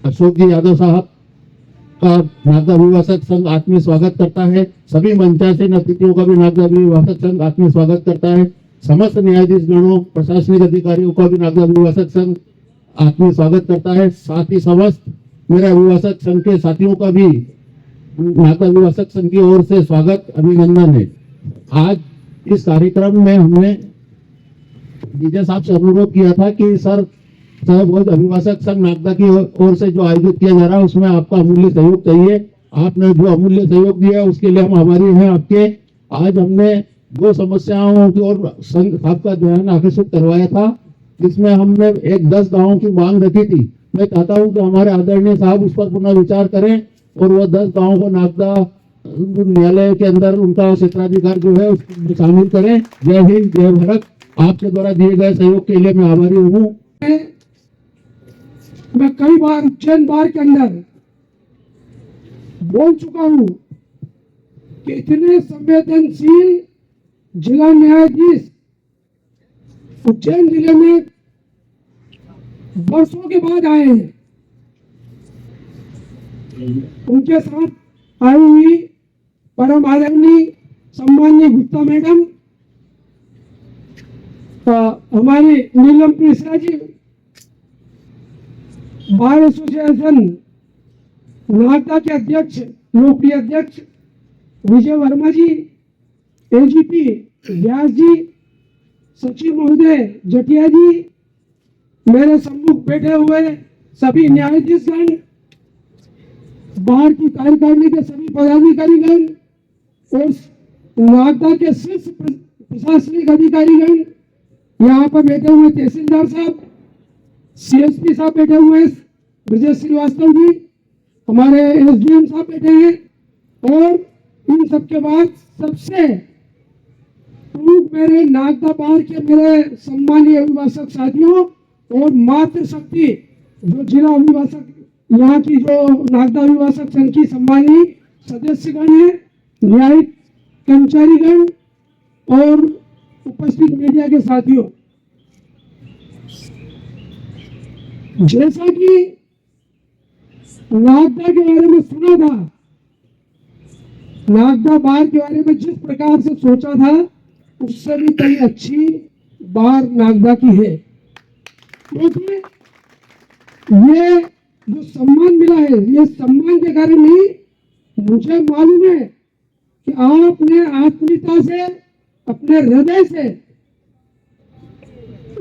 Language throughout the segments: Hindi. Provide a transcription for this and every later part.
अशोक जी यादव साहब का नागदा अभिभाषक संघ आत्मीय स्वागत करता है। सभी मंचासीन अतिथियों का भी नागदा अभिभाषक संघ आत्मीय स्वागत करता है। समस्त न्यायाधीश गणों, प्रशासनिक अधिकारियों का भी नागदा अभिभाषक संघ आत्मीय स्वागत करता है। साथ ही समस्त मेरे अभिभाषक संघ के साथियों का भी नागदा अभिभाषक संघ की ओर से स्वागत, अभिनंदन है। आज इस कार्यक्रम में हमने डीजे साहब से अनुरोध किया था कि सर साहब अभिभाषक संघ नागदा की ओर से जो आयोजित किया जा रहा है उसमें आपका अमूल्य सहयोग चाहिए। आपने जो अमूल्य सहयोग दिया है उसके लिए हम आभारी हैं आपके। आज हमने दो समस्याओं की ओर संघ आपका ध्यान आकर्षित करवाया था, जिसमें हमने एक 10 गांवों की मांग रखी थी। मैं चाहता हूं कि हमारे आदरणीय साहब उस पर पुनः विचार करें और वो 10 गांवों को नागदा न्यायालय के अंदर उनका क्षेत्राधिकार जो है उसको शामिल करें। जय हिंद, जय भारत। आपके द्वारा दिए गए सहयोग के लिए मैं आभारी हूँ। मैं कई बार उज्जैन बार के अंदर बोल चुका हूं कि इतने संवेदनशील जिला न्यायाधीश उज्जैन जिले में वर्षों के बाद आए हैं। उनके साथ आई हुई परम आदरणीय सम्माननीय गुप्ता मैडम, हमारी नीलम मिश्रा जी, बार एसोसिएशन नागदा के अध्यक्ष, लोकप्रिय अध्यक्ष विजय वर्मा जी, एजीपी व्यास जी, सचिव महोदय जटिया जी, मेरे सम्मुख बैठे हुए सभी न्यायाधीशगण, बाहर की कार्यकारिणी के सभी पदाधिकारीगण और नागदा के शीर्ष प्रशासनिक अधिकारीगण, यहाँ पर बैठे हुए तहसीलदार साहब, सीएसपी साहब बैठे हुए, विजय श्रीवास्तव जी, हमारे एसडीएम साहब बैठे हैं, और इन सबके बाद सबसे प्रमुख मेरे नागदा बार के मेरे सम्मानीय अभिभाषक साथियों और मातृशक्ति जो जिला अभिभाषक यहाँ की जो नागदा अभिभाषक संघ की सम्मानीय सदस्यगण है, न्यायिक कर्मचारीगण और उपस्थित मीडिया के साथियों, जैसा कि नागदा के बारे में सुना था, नागदा बार के बारे में जिस प्रकार से सोचा था उससे भी कई अच्छी बार नागदा की है। क्योंकि ये जो सम्मान मिला है, ये सम्मान के कारण ही मुझे मालूम है कि आपने आत्मीयता से, अपने हृदय से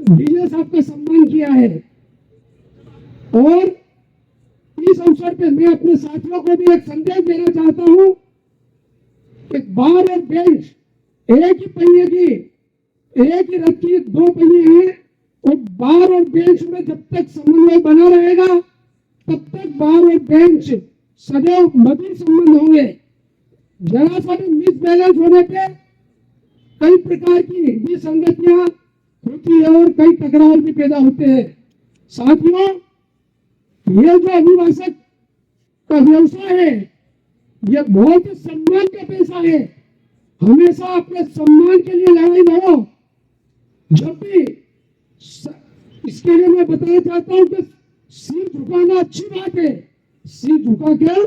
डीजे साहब का सम्मान किया है। और इस अवसर पे मैं अपने साथियों को भी एक संदेश देना चाहता हूं कि बार और बेंच एक ही पहिए की, एक ही रथ की दो पहिए हैं, और बार और बेंच में जब तक समन्वय बना रहेगा तब तक बार और बेंच सदैव मधुर संबंध होंगे। जरा सा भी मिसबैलेंस होने पे कई प्रकार की विसंगतियां होती है और कई टकराव भी पैदा होते हैं। साथियों, ये जो अभिभाषक का व्यवसाय है, ये बहुत ही सम्मान का पेशा है। हमेशा अपने सम्मान के लिए लड़ाई लड़ो। जब भी इसके लिए मैं बताना चाहता हूं कि सिर झुकाना अच्छी बात है, सिर झुका कर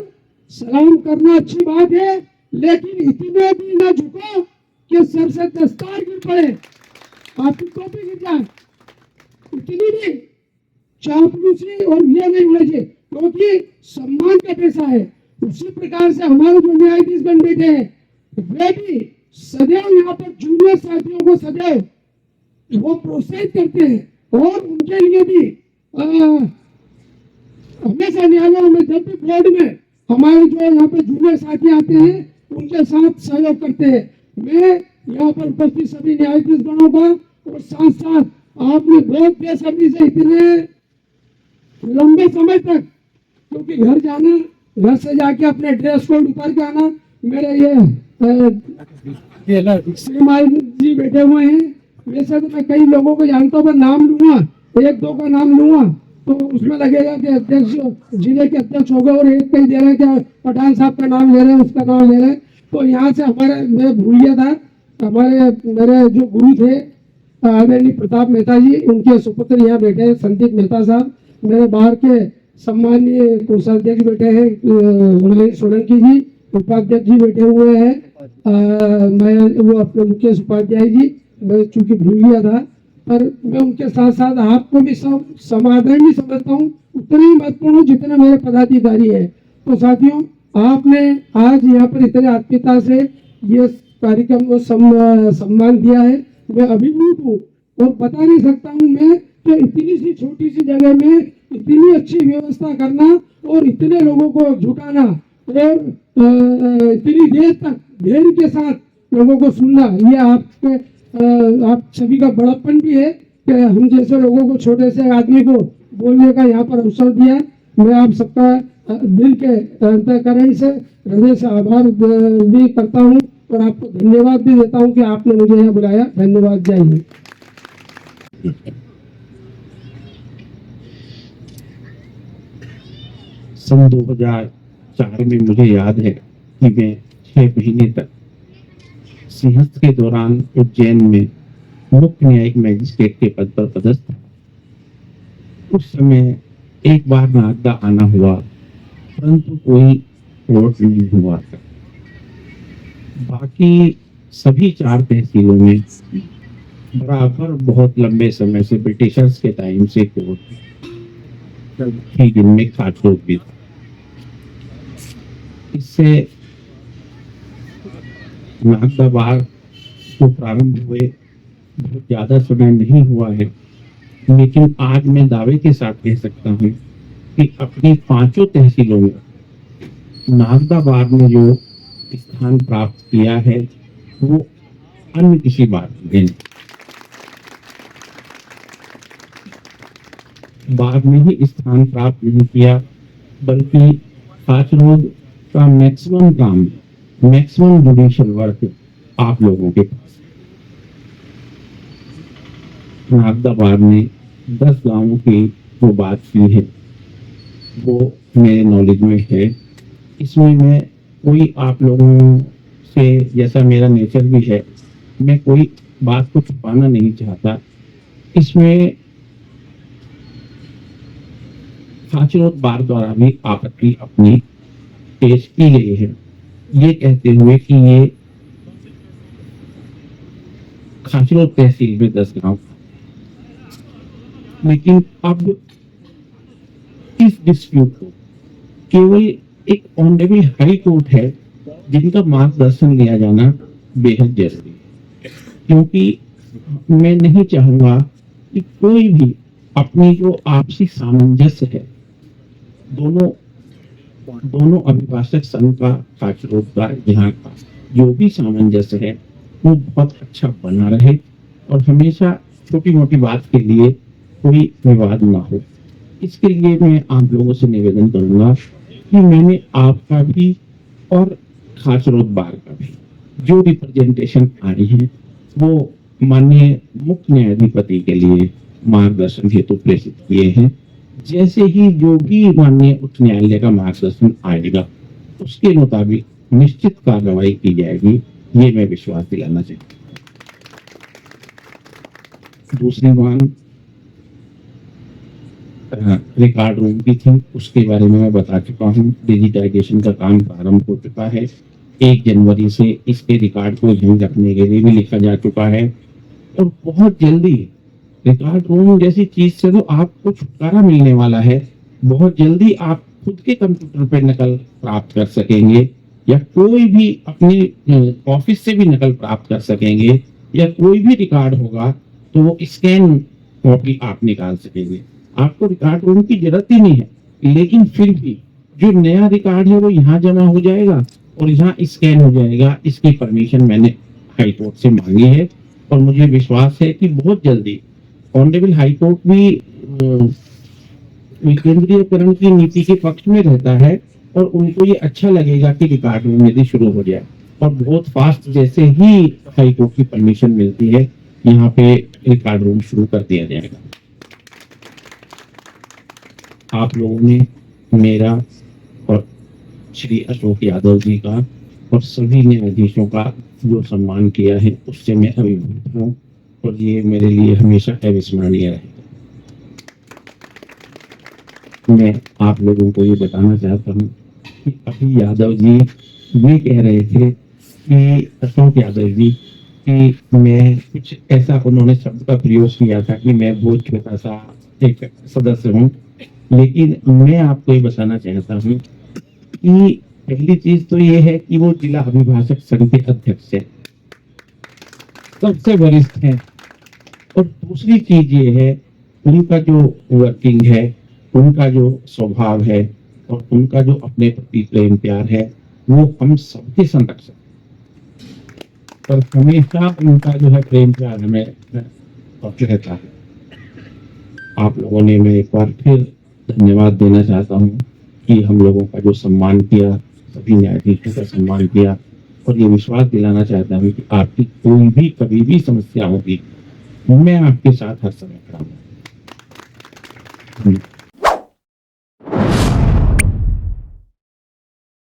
सलाम करना अच्छी बात है, लेकिन इतने भी ना झुको कि सर से दस्तार गिर पड़े, आपकी टोपी गिर जाए। इतनी भी चापलूसी और ये नहीं होना चाहिए, क्योंकि सम्मान का पैसा है। उसी प्रकार से हमारे जो न्यायाधीश बन बैठे हैं, वे भी सदैव यहाँ पर जूनियर साथियों को सदैव वो प्रोत्साहित करते हैं और उनके लिए भी हमेशा न्यायालयों में जब भी बोर्ड में हमारे जो यहाँ पर जूनियर साथी आते हैं उनके साथ सहयोग करते हैं। मैं यहाँ पर उपस्थित सभी न्यायाधीश गणों का और साथ साथ आपने बहुत बेसब्री से इतने लंबे समय तक, क्योंकि घर जाना, घर से जाके अपने ड्रेस कोड उतार के आना, मेरे ये श्रीमान जी बैठे हुए हैं। वैसे तो मैं कई लोगों को जानता हूँ, नाम लूंगा, एक दो का नाम लूंगा तो उसमें लगेगा कि अध्यक्ष जिले के अध्यक्ष हो गए, और एक कहीं दे रहे हैं कि पठान साहब का नाम ले रहे हैं, उसका नाम ले रहे हैं। तो यहाँ से हमारे, मैं भूल गया था, हमारे मेरे जो गुरु थे आदरणीय प्रताप मेहता जी, उनके सुपुत्र यहाँ बैठे हैं, संदीप मेहता साहब, मेरे बाहर के सम्मानीय कोषाध्यक्ष बैठे हैं महेश सोलंकी जी, उपाध्यक्ष जी बैठे हुए हैं, मैं वो अपने मुकेश उपाध्याय जी, मैं चूंकि भूल गया था, पर मैं उनके साथ साथ आपको भी समाधान नहीं समझता हूँ, उतने ही महत्वपूर्ण हूँ जितने मेरे पदाधिकारी है। तो साथियों, आपने आज यहाँ पर इतने आत्मीयता से ये कार्यक्रम को सम्मान दिया है, मैं अभिभूत हूँ और बता नहीं सकता हूँ मैं कि इतनी सी छोटी सी जगह में इतनी अच्छी व्यवस्था करना और इतने लोगों को जुटाना और इतनी देर तक धैर्य के साथ लोगों को सुनना, ये आप सभी का बड़प्पन भी है कि हम जैसे लोगों को, छोटे से आदमी को बोलने का यहाँ पर अवसर दिया। मैं आप सबका दिल के अंतःकरण से, हृदय से आभार भी करता हूँ और आपको धन्यवाद भी देता हूँ कि आपने मुझे यहाँ बुलाया। धन्यवाद, जय हिंद। सन 2004 में मुझे याद है कि मैं 6 महीने तक सिंहस्थ के दौरान उज्जैन में मुख्य न्यायिक मैजिस्ट्रेट के पद पर पदस्थ था। उस समय एक बार नागदा आना हुआ, परंतु कोई वोट नहीं हुआ था। बाकी सभी 4 तहसीलों में बराबर बहुत लंबे समय से, ब्रिटिशर्स के टाइम से कोर्ट ही दिन में खाटलोक भी था। इससे नागदा बार जो प्रारंभ हुए बहुत ज्यादा समय नहीं हुआ है, लेकिन आज मैं दावे के साथ कह सकता हूँ कि अपनी 5 तहसीलों में नागदा बार ने जो स्थान प्राप्त किया है वो अन्य किसी बार में नहीं। बार में ही स्थान प्राप्त नहीं किया, बल्कि खाचरोड का मैक्सिमम काम, मैक्सिमम जुडिशियल वर्क आप लोगों के पास। नागदा बार ने 10 गांवों की जो बात की है वो मेरे नॉलेज में है। इसमें मैं कोई आप लोगों से, जैसा मेरा नेचर भी है, मैं कोई बात को छुपाना नहीं चाहता। इसमें खाचरोड बार द्वारा भी आपत्ति अपनी पेश की गई है, ये कहते हुए कि ये खाचरोड तहसील में 10 गांव, लेकिन अब इस डिस्प्यूट को केवल एक ऑनरेबल हाई कोर्ट है जिनका मार्गदर्शन लिया जाना बेहद जरूरी है, क्योंकि मैं नहीं चाहूंगा कि कोई भी अपनी जो आपसी सामंजस्य है, दोनों अभिभाषक संघ का, खाचरोड का, यहाँ का जो भी सामंजस्य है वो बहुत अच्छा बना रहे और हमेशा छोटी मोटी बात के लिए कोई विवाद ना हो। इसके लिए मैं आप लोगों से निवेदन करूंगा कि मैंने आपका भी और खाचरोड बार का भी जो रिप्रेजेंटेशन आई है वो माननीय मुख्य न्यायाधिपति के लिए मार्गदर्शन हेतु प्रेषित किए हैं। जैसे ही जो भी माननीय उच्च न्यायालय का मार्गदर्शन आएगा उसके मुताबिक निश्चित कार्रवाई की जाएगी, ये मैं विश्वास दिलाना चाहता हूँ। दूसरी बात रिकॉर्ड रूम की थी, उसके बारे में मैं बता चुका हूँ। डिजिटाइजेशन का काम प्रारंभ हो चुका है। 1 जनवरी से इसके रिकॉर्ड को यहीं रखने के लिए भी लिखा जा चुका है और बहुत जल्दी रिकॉर्ड रूम जैसी चीज से तो आपको छुटकारा मिलने वाला है। बहुत जल्दी आप खुद के कंप्यूटर पर नकल प्राप्त कर सकेंगे या कोई भी अपने ऑफिस से भी नकल प्राप्त कर सकेंगे, या कोई भी रिकॉर्ड होगा तो वो स्कैन कॉपी आप निकाल सकेंगे। आपको रिकॉर्ड रूम की जरूरत ही नहीं है, लेकिन फिर भी जो नया रिकॉर्ड है वो यहाँ जमा हो जाएगा और यहाँ स्कैन हो जाएगा। इसकी परमिशन मैंने हाई कोर्ट से मांगी है और मुझे विश्वास है कि बहुत जल्दी ऑनरेबल हाई कोर्ट भी विकेंद्रीयकरण की नीति के पक्ष में रहता है और उनको ये अच्छा लगेगा कि रिकॉर्ड रूम यदि शुरू हो जाए और बहुत फास्ट जैसे ही हाई कोर्ट की परमिशन मिलती है यहाँ पे रिकॉर्ड रूम शुरू कर दिया जाएगा। आप लोगों ने मेरा और श्री अशोक यादव जी का और सभी न्यायाधीशों का जो सम्मान किया है उससे मैं अभिभूत हूँ और ये मेरे लिए हमेशा अविस्मरणीय रहेगा। मैं आप लोगों को ये बताना चाहता हूँ कि अभी यादव जी ये कह रहे थे कि अशोक यादव जी कि मैं कुछ ऐसा, उन्होंने शब्द का प्रयोग किया था कि मैं बहुत छोटा सा एक सदस्य हूँ, लेकिन मैं आपको ये बताना चाहता हूँ कि पहली चीज तो ये है कि वो जिला अभिभाषक संघ के अध्यक्ष है, सबसे वरिष्ठ हैं। और दूसरी चीज ये है, उनका जो वर्किंग है, उनका जो स्वभाव है और उनका जो अपने प्रति प्रेम प्यार है, वो हम सबके संरक्षक, पर हमेशा उनका जो है प्रेम प्यार हमें रहता है। आप लोगों ने, मैं एक बार फिर धन्यवाद देना चाहता हूँ कि हम लोगों का जो सम्मान किया, सभी न्यायाधीशों का सम्मान किया, और ये विश्वास दिलाना चाहता हूँ कि आपकी कोई भी कभी भी समस्या होगी, मैं आपके साथ हर समय खड़ा हूँ।